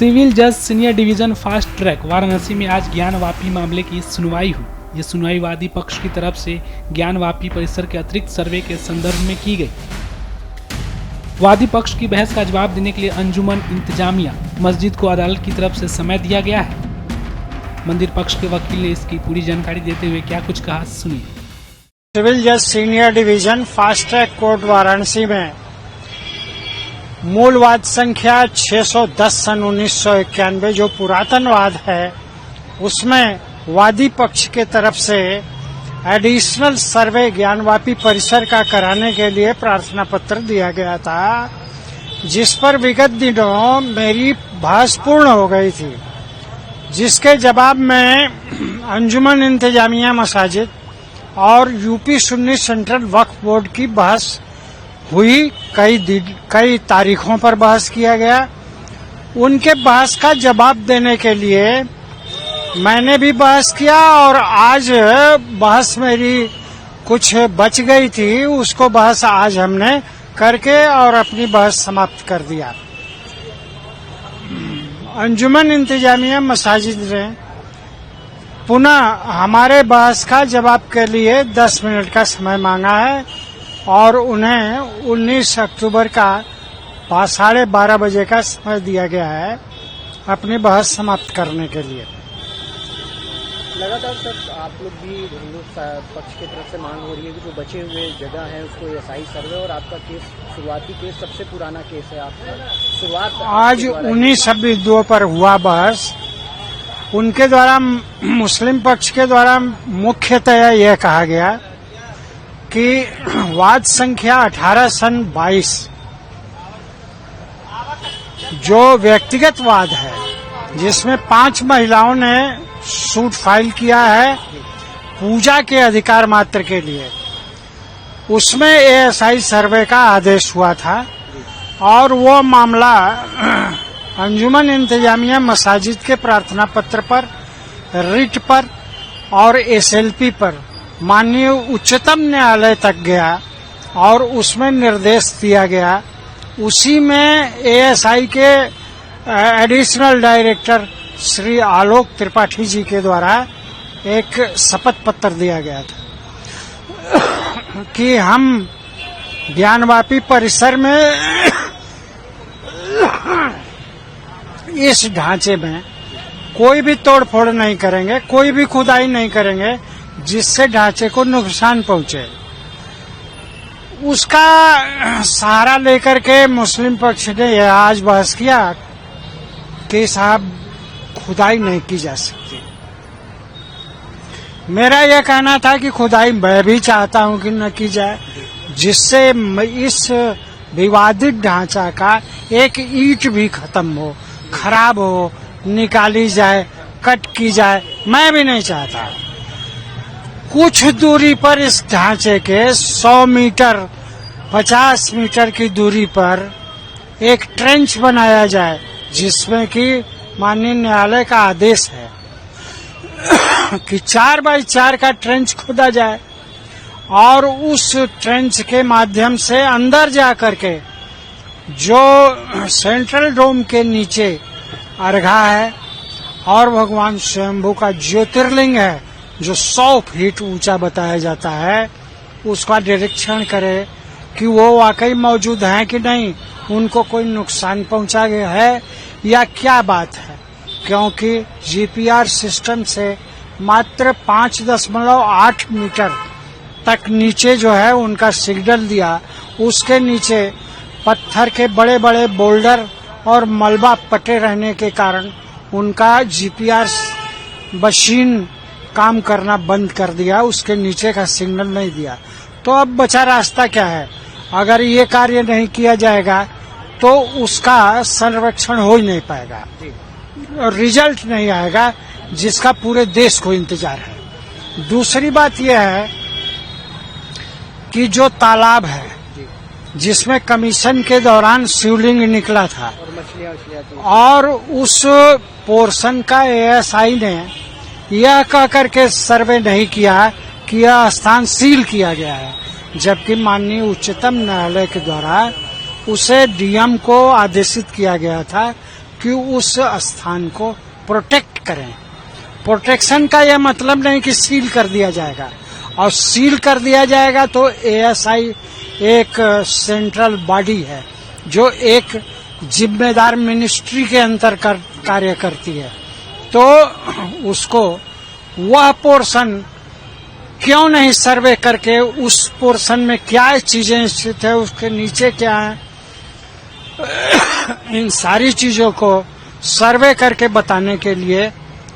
Civil जज senior division fast track Varanasi में आज ज्ञानवापी मामले की सुनवाई हुई। ये सुनवाई वादी पक्ष की तरफ से ज्ञानवापी परिसर के अतिरिक्त सर्वे के संदर्भ में की गई। वादी पक्ष की बहस का जवाब देने के लिए अंजुमन इंतजामिया मस्जिद को अदालत की तरफ से समय दिया गया है। मंदिर पक्ष के वकील ने इसकी पूरी जानकारी देते हुए क्या कुछ कहा, सुनिए। सिविल जज senior division fast track court Varanasi में मूल वाद संख्या 610 सन 1991 जो पुरातन वाद है, उसमें वादी पक्ष के तरफ से एडिशनल सर्वे ज्ञानवापी परिसर का कराने के लिए प्रार्थना पत्र दिया गया था, जिस पर विगत दिनों मेरी बहस पूर्ण हो गई थी, जिसके जवाब में अंजुमन इंतजामिया मसाजिद और यूपी सुन्नी सेंट्रल वक्फ बोर्ड की बहस हुई। कई तारीखों पर बहस किया गया। उनके बहस का जवाब देने के लिए मैंने भी बहस किया और आज बहस मेरी कुछ बच गई थी, उसको बहस आज हमने करके और अपनी बहस समाप्त कर दिया। अंजुमन इंतजामिया मसाजिद ने पुनः हमारे बहस का जवाब के लिए 10 मिनट का समय मांगा है और उन्हें 19 अक्टूबर का 12:30 बजे का समय दिया गया है अपनी बहस समाप्त करने के लिए। लगातार सर आप लोग भी हिंदू पक्ष की तरफ से मांग हो रही है कि जो बचे हुए जगह है उसको एसआई सर्वे, और आपका केस शुरुआती केस सबसे पुराना केस है आपका। शुरुआत आज 19 बिंदुओं पर हुआ बहस। उनके द्वारा मुस्लिम पक्ष के द्वारा मुख्यतया यह कहा गया कि वाद संख्या 18 सन 22 जो व्यक्तिगत वाद है, जिसमें 5 महिलाओं ने सूट फाइल किया है पूजा के अधिकार मात्र के लिए, उसमें एएसआई सर्वे का आदेश हुआ था और वो मामला अंजुमन इंतजामिया मसाजिद के प्रार्थना पत्र पर, रिट पर और एसएलपी पर माननीय उच्चतम न्यायालय तक गया और उसमें निर्देश दिया गया। उसी में एएसआई के एडिशनल डायरेक्टर श्री आलोक त्रिपाठी जी के द्वारा एक शपथ पत्र दिया गया था कि हम ज्ञानवापी परिसर में इस ढांचे में कोई भी तोड़फोड़ नहीं करेंगे, कोई भी खुदाई नहीं करेंगे जिससे ढांचे को नुकसान पहुंचे। उसका सहारा लेकर के मुस्लिम पक्ष ने यह आज बहस किया कि साहब खुदाई नहीं की जा सकती। मेरा यह कहना था कि खुदाई मैं भी चाहता हूं कि न की जाए, जिससे इस विवादित ढांचा का एक ईंट भी खत्म हो, खराब हो, निकाली जाए, कट की जाए। मैं भी नहीं चाहता। कुछ दूरी पर इस ढांचे के 100 मीटर 50 मीटर की दूरी पर एक ट्रेंच बनाया जाए, जिसमें कि माननीय न्यायालय का आदेश है कि 4x4 का ट्रेंच खोदा जाए और उस ट्रेंच के माध्यम से अंदर जा करके जो सेंट्रल डोम के नीचे अर्घा है और भगवान स्वयंभू का ज्योतिर्लिंग है जो 100 फीट ऊंचा बताया जाता है, उसका निरीक्षण करे कि वो वाकई मौजूद हैं कि नहीं, उनको कोई नुकसान पहुंचा गया है या क्या बात है। क्योंकि जीपीआर सिस्टम से मात्र 5.8 मीटर तक नीचे जो है उनका सिग्नल दिया, उसके नीचे पत्थर के बड़े बड़े बोल्डर और मलबा पटे रहने के कारण उनका जीपीआर मशीन काम करना बंद कर दिया, उसके नीचे का सिग्नल नहीं दिया। तो अब बचा रास्ता क्या है? अगर ये कार्य नहीं किया जाएगा तो उसका संरक्षण हो ही नहीं पाएगा और रिजल्ट नहीं आएगा, जिसका पूरे देश को इंतजार है। दूसरी बात यह है कि जो तालाब है जिसमें कमीशन के दौरान शिवलिंग निकला था और उस पोर्शन का एएसआई ने यह कह करके सर्वे नहीं किया कि यह स्थान सील किया गया है, जबकि माननीय उच्चतम न्यायालय के द्वारा उसे डीएम को आदेशित किया गया था कि उस स्थान को प्रोटेक्ट करें। प्रोटेक्शन का यह मतलब नहीं कि सील कर दिया जाएगा, और सील कर दिया जाएगा तो एएसआई एक सेंट्रल बॉडी है जो एक जिम्मेदार मिनिस्ट्री के अंतर कार्य करती है, तो उसको वह पोर्शन क्यों नहीं सर्वे करके उस पोर्शन में क्या चीजें स्थित है, उसके नीचे क्या है, इन सारी चीजों को सर्वे करके बताने के लिए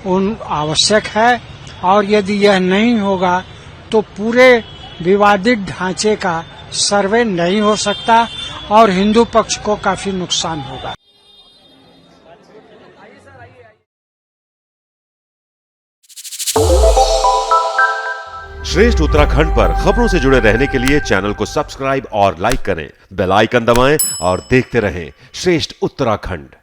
उन आवश्यक है। और यदि यह नहीं होगा तो पूरे विवादित ढांचे का सर्वे नहीं हो सकता और हिंदू पक्ष को काफी नुकसान होगा। श्रेष्ठ उत्तराखंड पर खबरों से जुड़े रहने के लिए चैनल को सब्सक्राइब और लाइक करें, बेल आइकन दबाएं और देखते रहें श्रेष्ठ उत्तराखंड।